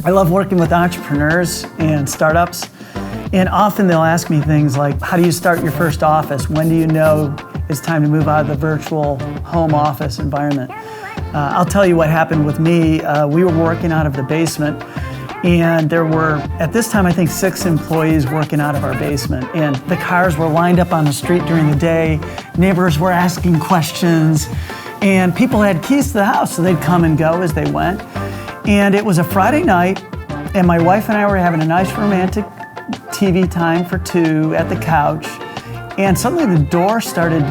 I love working with entrepreneurs and startups, and often they'll ask me things like, how do you start your first office? When do you know it's time to move out of the virtual home office environment? I'll tell you what happened with me. We were working out of the basement, and there were, at this time, I think 6 employees working out of our basement. And the cars were lined up on the street during the day. Neighbors were asking questions, and people had keys to the house, so they'd come and go as they went. And it was a Friday night, and my wife and I were having a nice romantic TV time for 2 at the couch. And suddenly the door started,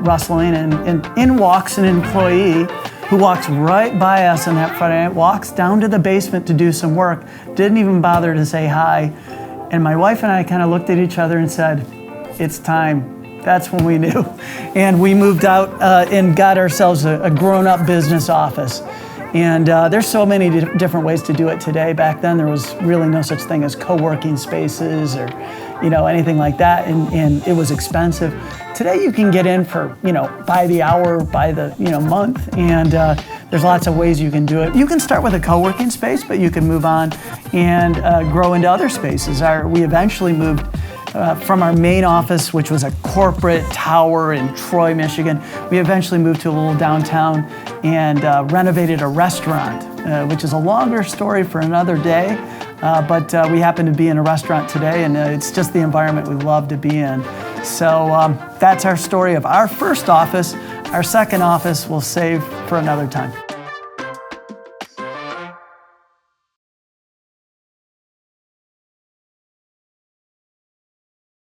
rustling, and in walks an employee who walks right by us on that Friday night, walks down to the basement to do some work, didn't even bother to say hi. And my wife and I kind of looked at each other and said, it's time. That's when we knew. And we moved out and got ourselves a grown-up business office. And there's so many different ways to do it today. Back then, there was really no such thing as co-working spaces or, anything like that, and it was expensive. Today, you can get in for, by the hour, by the, month, and there's lots of ways you can do it. You can start with a co-working space, but you can move on and grow into other spaces. We eventually moved from our main office, which was a corporate tower in Troy, Michigan. We eventually moved to a little downtown and renovated a restaurant, which is a longer story for another day. But we happen to be in a restaurant today, and it's just the environment we love to be in. So that's our story of our first office. Our second office we'll save for another time.